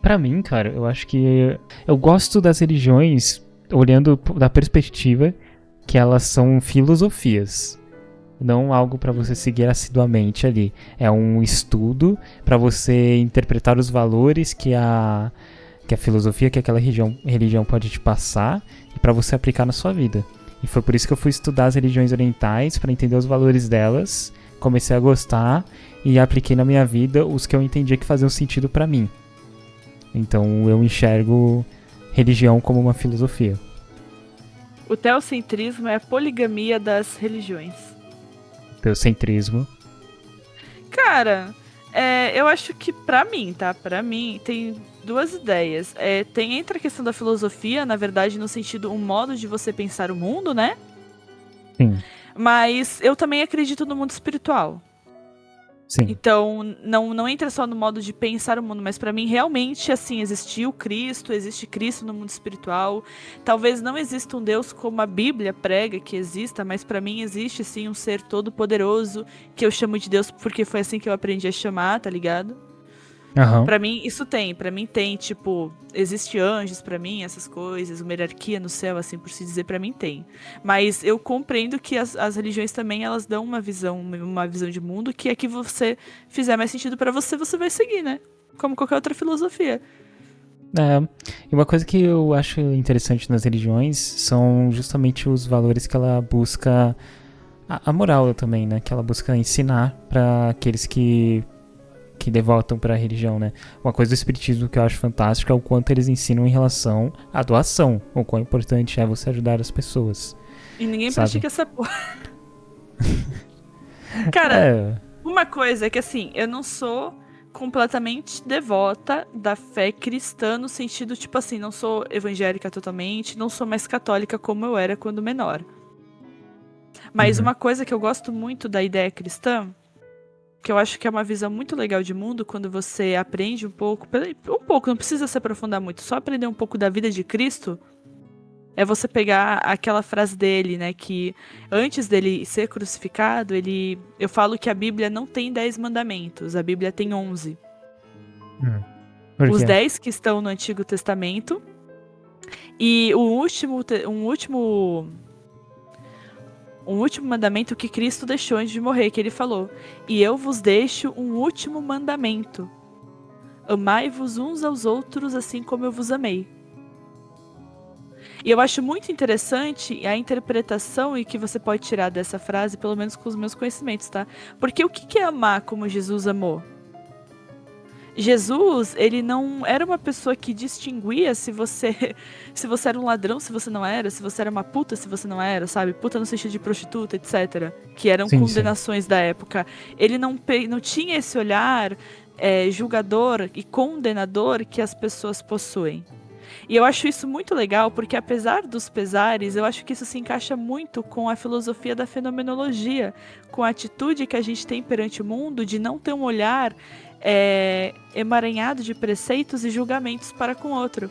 Pra mim, cara, eu acho que eu gosto das religiões olhando da perspectiva que elas são filosofias, não algo pra você seguir assiduamente ali. É um estudo pra você interpretar os valores que a filosofia, que aquela religião pode te passar e pra você aplicar na sua vida. E foi por isso que eu fui estudar as religiões orientais pra entender os valores delas, comecei a gostar e apliquei na minha vida os que eu entendia que faziam sentido pra mim. Então eu enxergo religião como uma filosofia. O teocentrismo é a poligamia das religiões. Teocentrismo. Cara, eu acho que pra mim, tá? Pra mim, tem duas ideias. Tem entre a questão da filosofia, na verdade, no sentido um modo de você pensar o mundo, né? Sim, Mas eu também acredito no mundo espiritual. sim. Então, não entra só no modo de pensar o mundo, mas pra mim realmente assim, existiu Cristo, existe Cristo no mundo espiritual. Talvez não exista um Deus como a Bíblia prega que exista, mas pra mim existe sim um ser todo poderoso que eu chamo de Deus porque foi assim que eu aprendi a chamar, tá ligado? Aham. Pra mim isso tem, pra mim tem, tipo, existe anjos pra mim, essas coisas, uma hierarquia no céu, assim por se dizer, pra mim tem. Mas eu compreendo que as religiões também elas dão uma visão de mundo que é que você fizer mais sentido pra você, você vai seguir, né? Como qualquer outra filosofia. É, e uma coisa que eu acho interessante nas religiões são justamente os valores que ela busca, a moral também, né? Que ela busca ensinar para aqueles que devotam para a religião, né? Uma coisa do espiritismo que eu acho fantástico é o quanto eles ensinam em relação à doação, o quão importante é você ajudar as pessoas, E ninguém sabe? pratica essa porra. Cara, É, uma coisa é que assim, eu não sou completamente devota da fé cristã no sentido, tipo assim, não sou evangélica totalmente, não sou mais católica como eu era quando menor. Mas uhum, uma coisa que eu gosto muito da ideia cristã, que eu acho que é uma visão muito legal de mundo, quando você aprende um pouco, não precisa se aprofundar muito, só aprender um pouco da vida de Cristo, é você pegar aquela frase dele, né, que antes dele ser crucificado, eu falo que a Bíblia não tem 10 mandamentos, a Bíblia tem 11. uhum. Por Os quê? 10 que estão no Antigo Testamento e um último mandamento que Cristo deixou antes de morrer, que ele falou: "E eu vos deixo um último mandamento: amai-vos uns aos outros assim como eu vos amei." E eu acho muito interessante a interpretação e que você pode tirar dessa frase, pelo menos com os meus conhecimentos, tá? Porque o que é amar como Jesus amou? Jesus, ele não era uma pessoa que distinguia se você se você era um ladrão, se você não era, se você era uma puta, se você não era, sabe? Puta no sentido de prostituta, etc. Que eram Sim, sim. condenações da época. Ele não tinha esse olhar julgador e condenador que as pessoas possuem. E eu acho isso muito legal porque, apesar dos pesares, eu acho que isso se encaixa muito com a filosofia da fenomenologia, com a atitude que a gente tem perante o mundo de não ter um olhar emaranhado de preceitos e julgamentos para com o outro.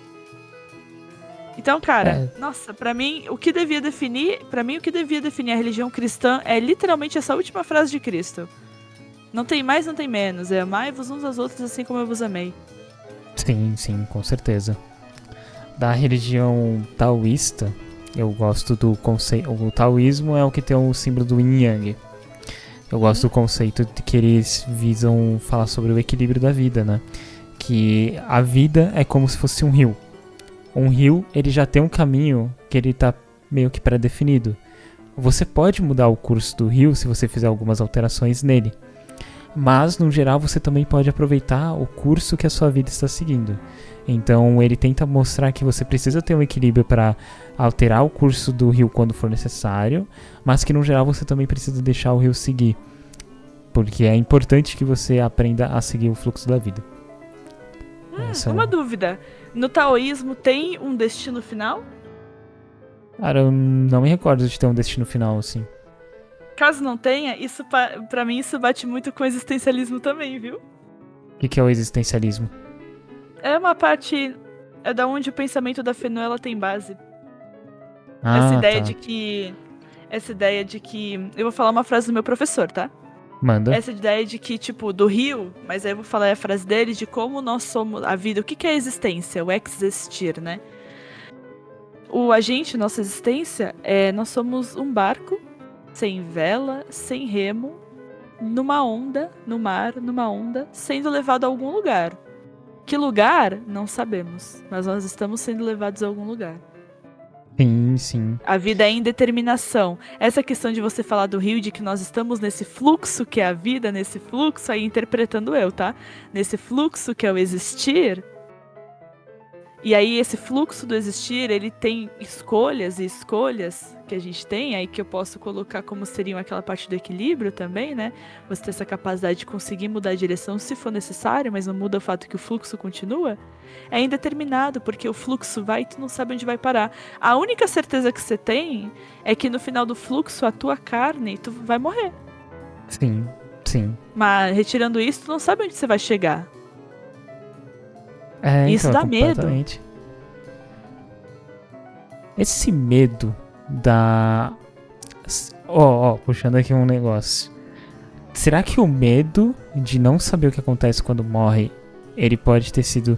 Então, cara, É, nossa, para mim o que devia definir a religião cristã é literalmente essa última frase de Cristo. Não tem mais, não tem menos. É amai-vos uns aos outros assim como eu vos amei. sim, sim, com certeza. Da religião taoísta, eu gosto do conceito. O taoísmo é o que tem o símbolo do yin yang. Eu gosto do conceito de que eles visam falar sobre o equilíbrio da vida, né? Que a vida é como se fosse um rio. Um rio, ele já tem um caminho que ele tá meio que pré-definido. Você pode mudar o curso do rio se você fizer algumas alterações nele. Mas, no geral, você também pode aproveitar o curso que a sua vida está seguindo. Então, ele tenta mostrar que você precisa ter um equilíbrio para alterar o curso do rio quando for necessário, mas que, no geral, você também precisa deixar o rio seguir. Porque é importante que você aprenda a seguir o fluxo da vida. Essa é Uma o... dúvida. No taoísmo tem um destino final? Cara, eu não me recordo de ter um destino final assim. Caso não tenha, isso pra mim isso bate muito com o existencialismo também, viu? O que é o existencialismo? É uma parte é da onde o pensamento da Fenôela tem base. Essa Ah, ideia tá. de que essa ideia de que eu vou falar uma frase do meu professor, tá? Manda. Essa ideia de que, tipo, do rio, mas aí eu vou falar a frase dele, de como nós somos a vida. O que é a existência? O existir, né? A gente, nossa existência, nós somos um barco sem vela, sem remo, numa onda, no mar, numa onda, sendo levado a algum lugar. Que lugar? Não sabemos, mas nós estamos sendo levados a algum lugar. Sim, sim. A vida é indeterminação. Essa questão de você falar do rio, de que nós estamos nesse fluxo que é a vida, nesse fluxo, aí interpretando eu, tá? Nesse fluxo que é o existir. E aí esse fluxo do existir, ele tem escolhas e escolhas que a gente tem, aí que eu posso colocar como seriam aquela parte do equilíbrio também, né? Você ter essa capacidade de conseguir mudar a direção se for necessário, mas não muda o fato que o fluxo continua. É indeterminado, porque o fluxo vai e tu não sabe onde vai parar. A única certeza que você tem é que no final do fluxo, a tua carne, tu vai morrer. Sim, sim. Mas retirando isso, tu não sabe onde você vai chegar. Isso então, dá medo. completamente. Esse medo da... puxando aqui um negócio. Será que o medo de não saber o que acontece quando morre, ele pode ter sido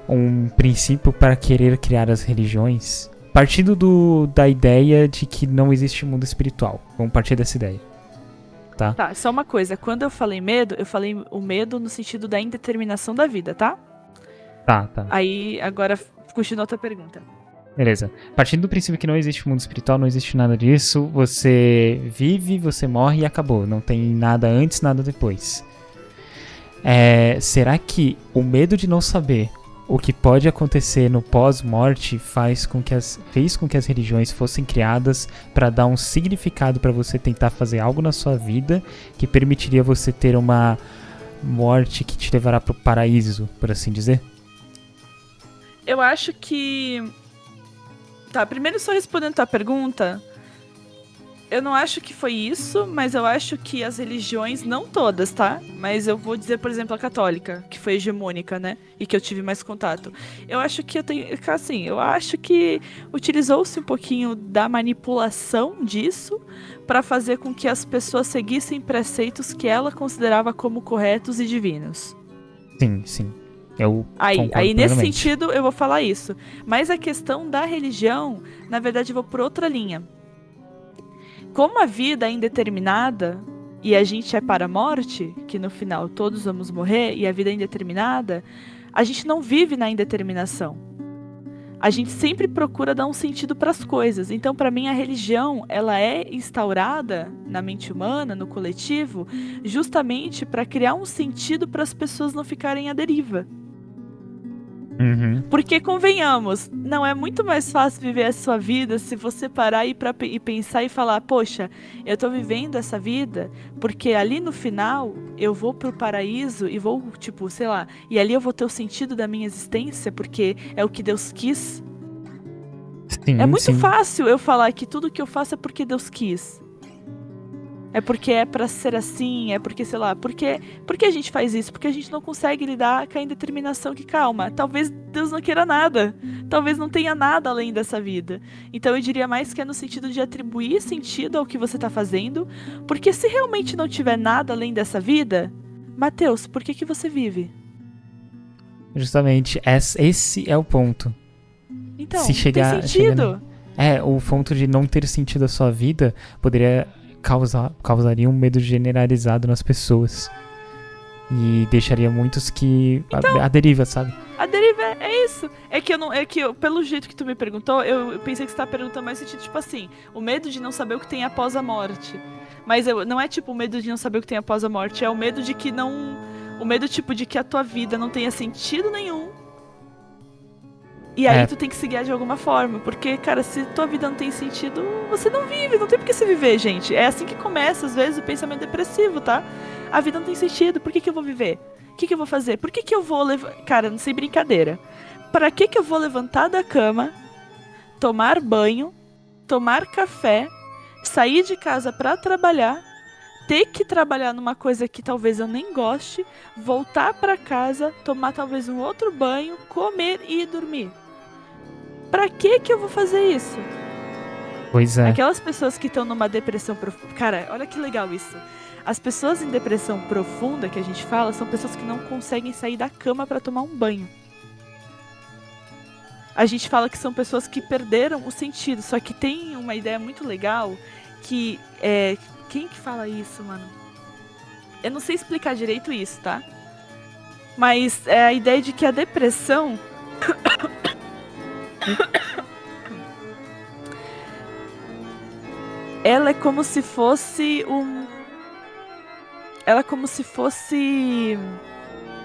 um princípio para querer criar as religiões? Partindo da ideia de que não existe mundo espiritual. Vamos partir dessa ideia. Tá, só uma coisa. Quando eu falei medo, eu falei o medo no sentido da indeterminação da vida, tá? Tá. Aí, agora, continua a tua pergunta. Beleza. Partindo do princípio que não existe mundo espiritual, não existe nada disso, você vive, você morre e acabou. Não tem nada antes, nada depois. Será que o medo de não saber o que pode acontecer no pós-morte fez com que as religiões fossem criadas para dar um significado para você tentar fazer algo na sua vida que permitiria você ter uma morte que te levará para o paraíso, por assim dizer? Eu acho que... Tá, primeiro só respondendo a tua pergunta, eu não acho que foi isso, mas eu acho que as religiões, não todas, tá? Mas eu vou dizer, por exemplo, a católica, que foi hegemônica, né? E que eu tive mais contato. Eu acho que eu acho que utilizou-se um pouquinho da manipulação disso para fazer com que as pessoas seguissem preceitos que ela considerava como corretos e divinos. Sim. Eu aí nesse sentido eu vou falar isso. Mas a questão da religião, na verdade eu vou por outra linha. Como a vida é indeterminada e a gente é para a morte, que no final todos vamos morrer e a vida é indeterminada, a gente não vive na indeterminação. A gente sempre procura dar um sentido para as coisas. Então, para mim, a religião ela é instaurada na mente humana, no coletivo, justamente para criar um sentido para as pessoas não ficarem à deriva. Uhum. Porque, convenhamos, não é muito mais fácil viver a sua vida se você parar e pensar e falar, poxa, eu tô vivendo essa vida porque ali no final eu vou pro paraíso e vou, tipo, sei lá, e ali eu vou ter o sentido da minha existência porque é o que Deus quis. Sim, é muito fácil eu falar que tudo que eu faço é porque Deus quis. É porque é pra ser assim, é porque, sei lá, por que a gente faz isso? Porque a gente não consegue lidar com a indeterminação que, calma, talvez Deus não queira nada, talvez não tenha nada além dessa vida. Então eu diria mais que é no sentido de atribuir sentido ao que você tá fazendo, porque se realmente não tiver nada além dessa vida, Mateus, por que você vive? Justamente, esse é o ponto. Então, se chegar, tem sentido. O ponto de não ter sentido a sua vida poderia... causaria um medo generalizado nas pessoas. E deixaria muitos que... Então, a deriva, sabe? A deriva é isso. Pelo jeito que tu me perguntou, eu pensei que você tá perguntando mais no sentido, tipo assim, o medo de não saber o que tem após a morte. Mas não é tipo o medo de não saber o que tem após a morte, é o medo de que não... O medo tipo de que a tua vida não tenha sentido nenhum. E aí tu tem que se guiar de alguma forma. Porque, cara, se tua vida não tem sentido, você não vive, não tem por que você viver, gente. É assim que começa, às vezes, o pensamento depressivo, tá? A vida não tem sentido, por que eu vou viver? O que eu vou fazer? Por que eu vou Cara, não sei brincadeira. Pra que eu vou levantar da cama, tomar banho, tomar café, sair de casa pra trabalhar, ter que trabalhar numa coisa que talvez eu nem goste, voltar pra casa, tomar talvez um outro banho, comer e dormir? Pra que eu vou fazer isso? Pois é. Aquelas pessoas que estão numa depressão profunda... Cara, olha que legal isso. As pessoas em depressão profunda, que a gente fala, são pessoas que não conseguem sair da cama para tomar um banho. A gente fala que são pessoas que perderam o sentido, só que tem uma ideia muito legal que quem que fala isso, mano? Eu não sei explicar direito isso, tá? Mas é a ideia de que a depressão ela é como se fosse ela é como se fosse...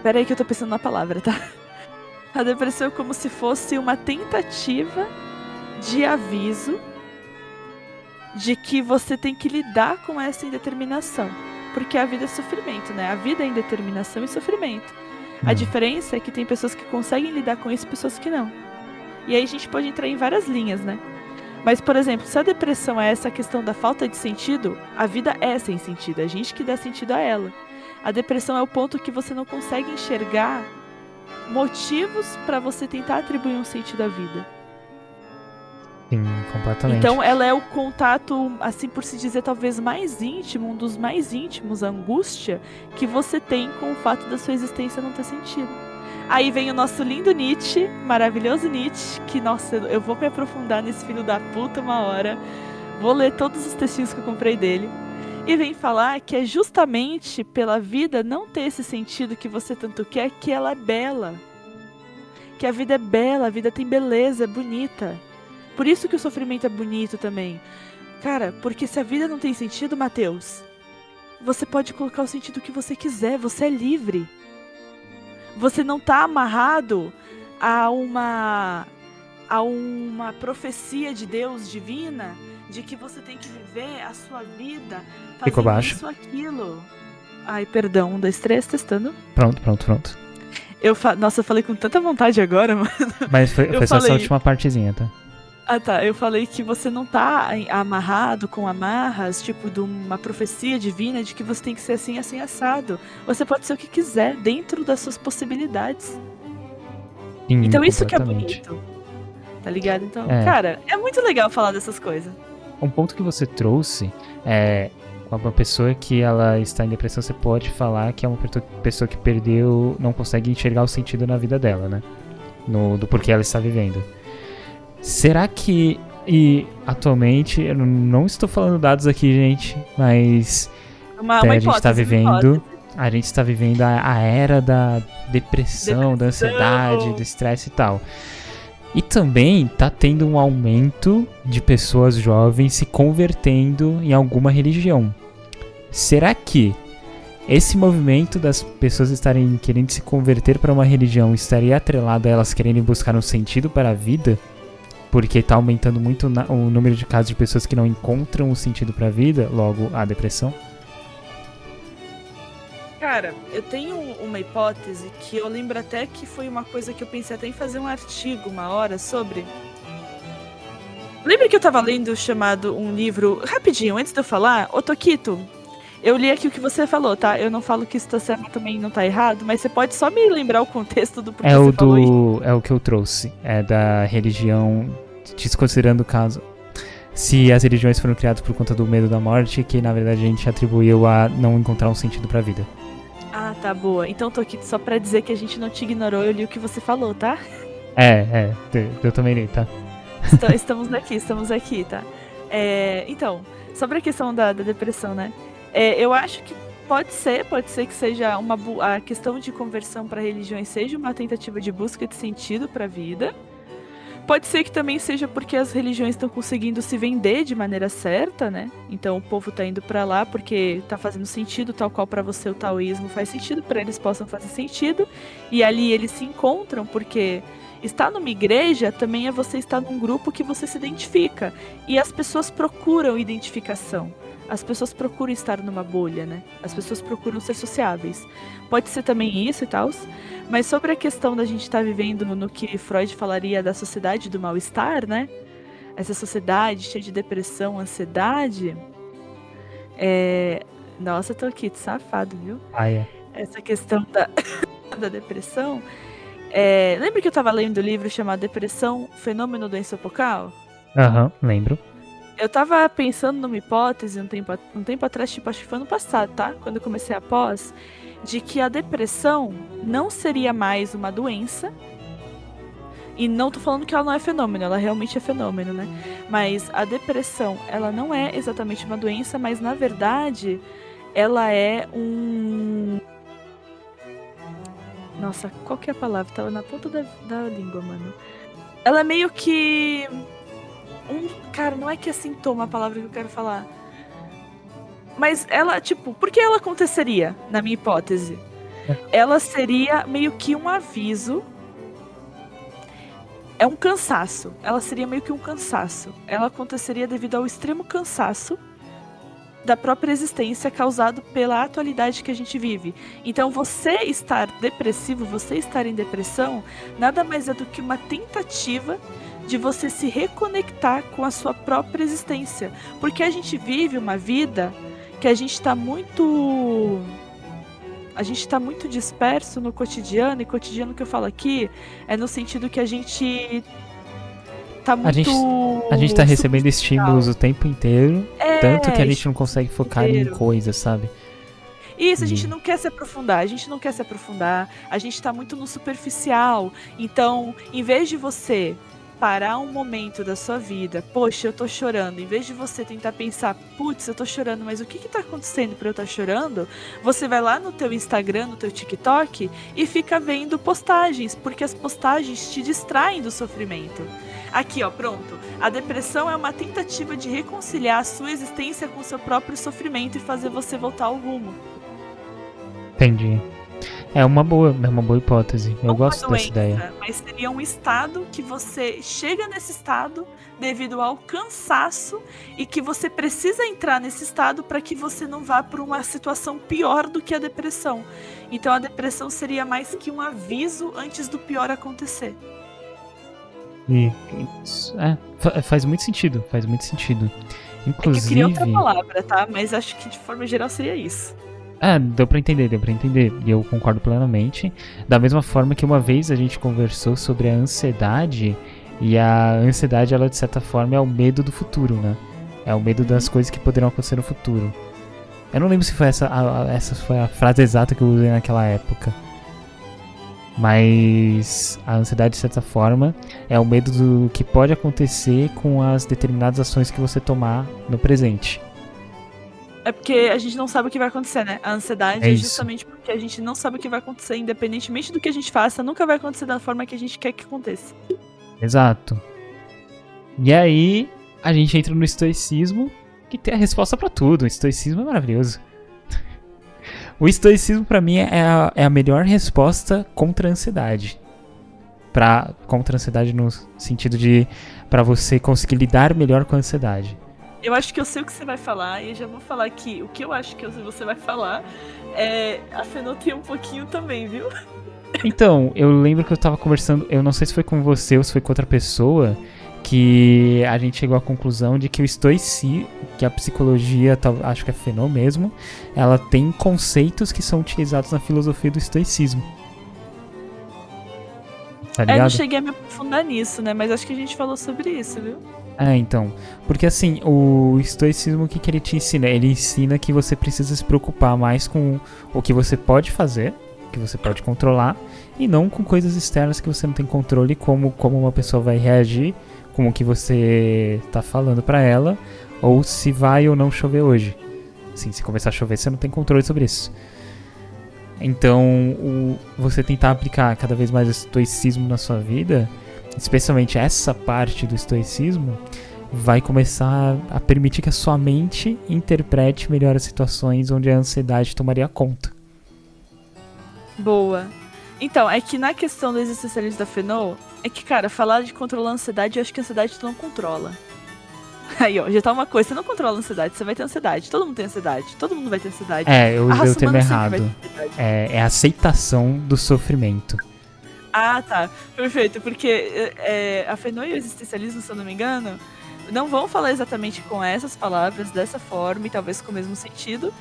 Peraí que eu tô pensando na palavra, tá? A depressão é como se fosse uma tentativa de aviso de que você tem que lidar com essa indeterminação. Porque a vida é sofrimento, né? A vida é indeterminação e sofrimento. A diferença é que tem pessoas que conseguem lidar com isso e pessoas que não. E aí a gente pode entrar em várias linhas, né? Mas, por exemplo, se a depressão é essa questão da falta de sentido, a vida é sem sentido. É a gente que dá sentido a ela. A depressão é o ponto que você não consegue enxergar motivos para você tentar atribuir um sentido à vida. Sim, completamente. Então ela é o contato, assim por se dizer, talvez mais íntimo, um dos mais íntimos, a angústia que você tem com o fato da sua existência não ter sentido. Aí vem o nosso lindo Nietzsche, maravilhoso Nietzsche, que, nossa, eu vou me aprofundar nesse filho da puta uma hora, vou ler todos os textinhos que eu comprei dele, e vem falar que é justamente pela vida não ter esse sentido que você tanto quer, que ela é bela. Que a vida é bela, a vida tem beleza, é bonita. Por isso que o sofrimento é bonito também. Cara, porque se a vida não tem sentido, Matheus, você pode colocar o sentido que você quiser, você é livre. Você não tá amarrado a uma profecia de Deus divina de que você tem que viver a sua vida fazendo isso ou aquilo. Ai, perdão, 1, 2, 3, testando. Pronto. Nossa, eu falei com tanta vontade agora, mano. Mas foi só essa última partezinha, tá? Ah, tá. Eu falei que você não tá amarrado com amarras, tipo, de uma profecia divina de que você tem que ser assim, assim, assado. Você pode ser o que quiser, dentro das suas possibilidades. Sim, então isso que é bonito. Tá ligado? Então, cara, é muito legal falar dessas coisas. Um ponto que você trouxe é... Uma pessoa que ela está em depressão, você pode falar que é uma pessoa que perdeu, não consegue enxergar o sentido na vida dela, né? Do porquê ela está vivendo. Será que, e atualmente, eu não estou falando dados aqui, gente, mas a gente está vivendo a era da depressão, da ansiedade, do estresse e tal. E também tá tendo um aumento de pessoas jovens se convertendo em alguma religião. Será que esse movimento das pessoas estarem querendo se converter para uma religião estaria atrelado a elas quererem buscar um sentido para a vida? Porque tá aumentando muito o número de casos de pessoas que não encontram um sentido para a vida, logo a depressão? Cara, eu tenho uma hipótese que eu lembro até que foi uma coisa que eu pensei até em fazer um artigo uma hora sobre. Lembra que eu tava lendo um livro, rapidinho, antes de eu falar, ô Toquito, eu li aqui o que você falou, tá? Eu não falo que isso tá certo também não tá errado, mas você pode só me lembrar o contexto do porquê você falou isso? É o que eu trouxe, é da religião, desconsiderando o caso. Se as religiões foram criadas por conta do medo da morte, que na verdade a gente atribuiu a não encontrar um sentido pra vida. Ah, tá, boa. Então tô aqui só pra dizer que a gente não te ignorou, eu li o que você falou, tá? Eu também li, tá? Estamos aqui, tá? Então, sobre a questão da depressão, né? Eu acho que pode ser que seja a questão de conversão pra religiões seja uma tentativa de busca de sentido pra vida. Pode ser que também seja porque as religiões estão conseguindo se vender de maneira certa, né? Então o povo tá indo pra lá porque tá fazendo sentido, tal qual pra você o taoísmo faz sentido, pra eles possam fazer sentido. E ali eles se encontram porque estar numa igreja também é você estar num grupo que você se identifica. E as pessoas procuram identificação. As pessoas procuram estar numa bolha, né? As pessoas procuram ser sociáveis. Pode ser também isso e tal. Mas sobre a questão da gente estar vivendo no que Freud falaria da sociedade do mal-estar, né? Essa sociedade cheia de depressão, ansiedade. Nossa, tô aqui, safado, viu? Essa questão da depressão. Lembra que eu tava lendo um livro chamado Depressão, Fenômeno Doença Epocal? Aham, lembro. Eu tava pensando numa hipótese um tempo atrás, tipo, acho que foi ano passado, tá? Quando eu comecei a pós, de que a depressão não seria mais uma doença. E não tô falando que ela não é fenômeno, ela realmente é fenômeno, né? Mas a depressão, ela não é exatamente uma doença, mas na verdade, ela é um... Nossa, qual que é a palavra? Tava na ponta da língua, mano. Ela é meio que... Cara, não é que é sintoma a palavra que eu quero falar. Mas ela, tipo, por que ela aconteceria, na minha hipótese? Ela seria meio que um aviso. É um cansaço. Ela seria meio que um cansaço. Ela aconteceria devido ao extremo cansaço da própria existência causado pela atualidade que a gente vive. Então, você estar depressivo, você estar em depressão, nada mais é do que uma tentativa de você se reconectar com a sua própria existência. Porque a gente vive uma vida que a gente está muito disperso no cotidiano, e cotidiano que eu falo aqui é no sentido que a gente tá muito... A gente tá recebendo estímulos o tempo inteiro, tanto que a gente não consegue focar em coisas, sabe? Isso, a gente não quer se aprofundar, a gente tá muito no superficial. Então, em vez de você parar um momento da sua vida, poxa, eu tô chorando, em vez de você tentar pensar, putz, eu tô chorando, mas o que tá acontecendo pra eu estar chorando? Você vai lá no teu Instagram, no teu TikTok e fica vendo postagens, porque as postagens te distraem do sofrimento. Aqui, ó, pronto. A depressão é uma tentativa de reconciliar a sua existência com o seu próprio sofrimento e fazer você voltar ao rumo. Entendi. É uma boa hipótese. Eu gosto dessa ideia. Mas seria um estado que você chega nesse estado devido ao cansaço e que você precisa entrar nesse estado para que você não vá para uma situação pior do que a depressão. Então a depressão seria mais que um aviso antes do pior acontecer. Faz muito sentido. Inclusive... É que eu queria outra palavra, tá? Mas acho que de forma geral seria isso. Deu pra entender. E eu concordo plenamente. Da mesma forma que uma vez a gente conversou sobre a ansiedade. E a ansiedade, ela de certa forma é o medo do futuro, né? É o medo das coisas que poderão acontecer no futuro. Eu não lembro se foi essa foi a frase exata que eu usei naquela época. Mas a ansiedade, de certa forma, é o medo do que pode acontecer com as determinadas ações que você tomar no presente. É porque a gente não sabe o que vai acontecer, né? A ansiedade é justamente porque a gente não sabe o que vai acontecer, independentemente do que a gente faça, nunca vai acontecer da forma que a gente quer que aconteça. Exato. E aí, a gente entra no estoicismo, que tem a resposta pra tudo. O estoicismo é maravilhoso. O estoicismo, pra mim, é a melhor resposta contra a ansiedade. Contra a ansiedade no sentido de pra você conseguir lidar melhor com a ansiedade. Eu acho que eu sei o que você vai falar, e eu já vou falar que o que eu acho que você vai falar a Fenô tem um pouquinho também, viu? Então, eu lembro que eu tava conversando, eu não sei se foi com você ou se foi com outra pessoa, que a gente chegou à conclusão de que o estoicismo, que a psicologia, acho que é Fenô mesmo, ela tem conceitos que são utilizados na filosofia do estoicismo. Tá ligado? Eu não cheguei a me aprofundar nisso, né? Mas acho que a gente falou sobre isso, viu? Então. Porque assim, o estoicismo, o que ele te ensina? Ele ensina que você precisa se preocupar mais com o que você pode fazer, que você pode controlar, e não com coisas externas que você não tem controle, como uma pessoa vai reagir, como que você tá falando pra ela, ou se vai ou não chover hoje. Assim, se começar a chover, você não tem controle sobre isso. Então, você tentar aplicar cada vez mais o estoicismo na sua vida, especialmente essa parte do estoicismo, vai começar a permitir que a sua mente interprete melhor as situações onde a ansiedade tomaria conta. Boa. Então, é que na questão do existencialismo da Fenô, é que, cara, falar de controlar a ansiedade, eu acho que a ansiedade tu não controla. Aí, ó, já tá uma coisa, você não controla a ansiedade, você vai ter ansiedade. Todo mundo tem ansiedade, todo mundo vai ter ansiedade. Eu usei o termo errado. É a aceitação do sofrimento. Ah, tá. Perfeito, porque a Fenô e o existencialismo, se eu não me engano, não vão falar exatamente com essas palavras, dessa forma, e talvez com o mesmo sentido,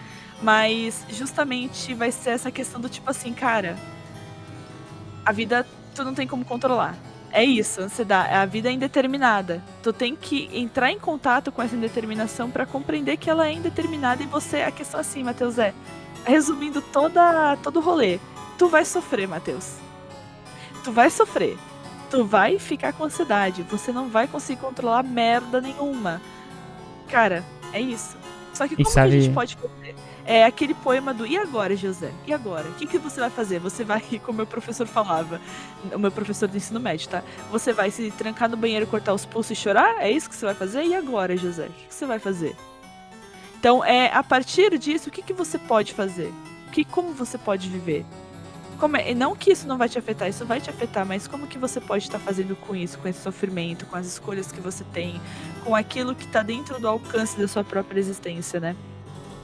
mas justamente vai ser essa questão do tipo assim, cara, a vida tu não tem como controlar. É isso, ansiedade. A vida é indeterminada. Tu tem que entrar em contato com essa indeterminação pra compreender que ela é indeterminada e você. A questão assim, Matheus, resumindo todo o rolê. Tu vai sofrer, Matheus. Tu vai sofrer. Tu vai ficar com ansiedade. Você não vai conseguir controlar merda nenhuma. Cara, é isso. Só que E como que a sabe, gente pode fazer? É aquele poema do e agora, José? E agora? O que você vai fazer? Você vai, como o meu professor falava, o meu professor do ensino médio, tá? Você vai se trancar no banheiro, cortar os pulsos e chorar? É isso que você vai fazer? E agora, José? O que você vai fazer? Então, a partir disso, o que você pode fazer? Como você pode viver? Não que isso não vai te afetar, isso vai te afetar, mas como que você pode estar fazendo com isso, com esse sofrimento, com as escolhas que você tem, com aquilo que está dentro do alcance da sua própria existência, né?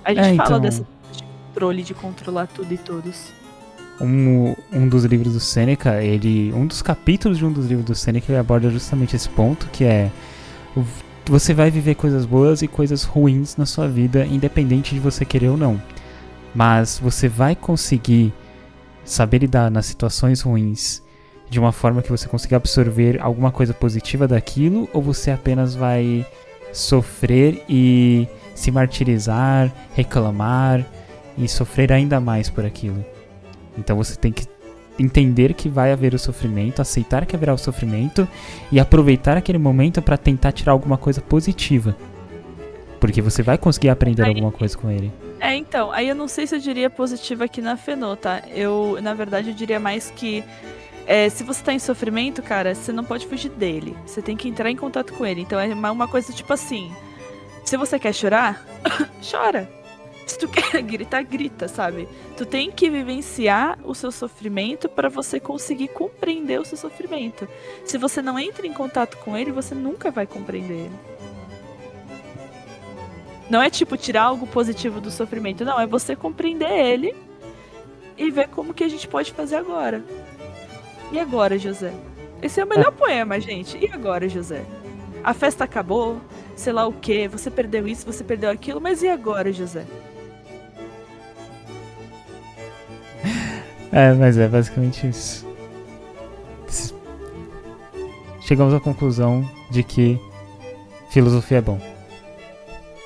A gente fala então, dessa de controle, de controlar tudo e todos. um dos livros do Sêneca, um dos capítulos de um dos livros do Sêneca, ele aborda justamente esse ponto, que é você vai viver coisas boas e coisas ruins na sua vida, independente de você querer ou não. Mas você vai conseguir saber lidar nas situações ruins de uma forma que você consiga absorver alguma coisa positiva daquilo, ou você apenas vai sofrer e se martirizar, reclamar e sofrer ainda mais por aquilo. Então você tem que entender que vai haver o sofrimento, aceitar que haverá o sofrimento e aproveitar aquele momento para tentar tirar alguma coisa positiva. Porque você vai conseguir aprender alguma coisa com ele. Então, aí eu não sei se eu diria positiva aqui na Fenô, tá? Na verdade, eu diria mais que se você tá em sofrimento, cara, você não pode fugir dele. Você tem que entrar em contato com ele. Então é uma coisa tipo assim, se você quer chorar, chora. Se tu quer gritar, grita, sabe? Tu tem que vivenciar o seu sofrimento para você conseguir compreender o seu sofrimento. Se você não entra em contato com ele, você nunca vai compreender ele. Não é tipo tirar algo positivo do sofrimento, não. É você compreender ele e ver como que a gente pode fazer agora. E agora, José? Esse é o melhor poema, gente. E agora, José? A festa acabou, sei lá o quê, você perdeu isso, você perdeu aquilo, mas e agora, José? Mas é basicamente isso. Chegamos à conclusão de que filosofia é bom.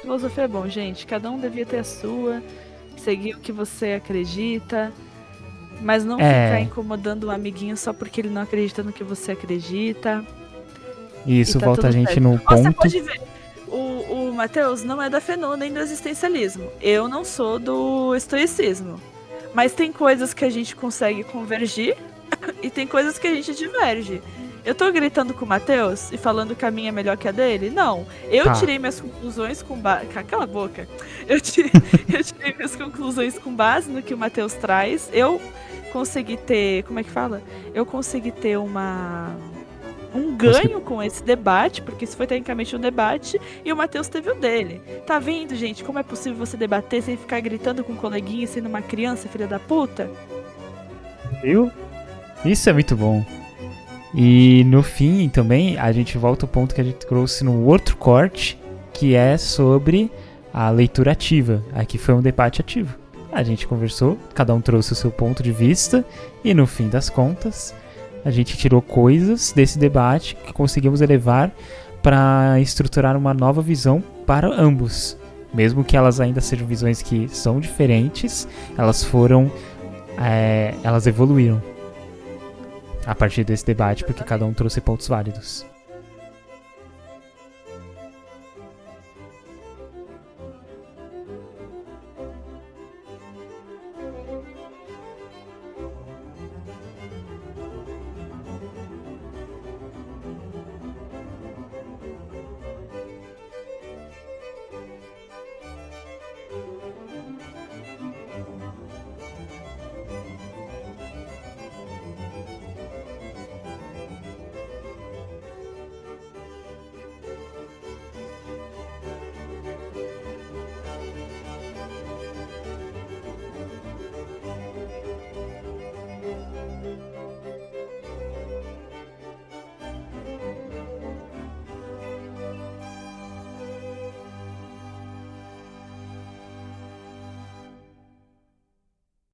Filosofia é bom, gente. Cada um devia ter a sua, seguir o que você acredita, mas não ficar incomodando um amiguinho só porque ele não acredita no que você acredita. E isso volta a gente certo. no ponto... Você pode ver, o Matheus não é da Fenô nem do existencialismo. Eu não sou do estoicismo. Mas tem coisas que a gente consegue convergir e tem coisas que a gente diverge. Eu tô gritando com o Matheus e falando que a minha é melhor que a dele? Não. Eu tirei minhas conclusões com base... Cala a boca. Eu tirei minhas conclusões com base no que o Matheus traz. Eu consegui ter... Como é que fala? Eu consegui ter um ganho com esse debate, porque isso foi tecnicamente um debate, e o Matheus teve o dele. Tá vendo, gente, como é possível você debater sem ficar gritando com um coleguinha, sendo uma criança, filha da puta? Viu? Isso é muito bom. E no fim, também, a gente volta ao ponto que a gente trouxe no outro corte, que é sobre a leitura ativa. Aqui foi um debate ativo. A gente conversou, cada um trouxe o seu ponto de vista, e no fim das contas... A gente tirou coisas desse debate que conseguimos elevar para estruturar uma nova visão para ambos. Mesmo que elas ainda sejam visões que são diferentes, elas elas evoluíram a partir desse debate, porque cada um trouxe pontos válidos.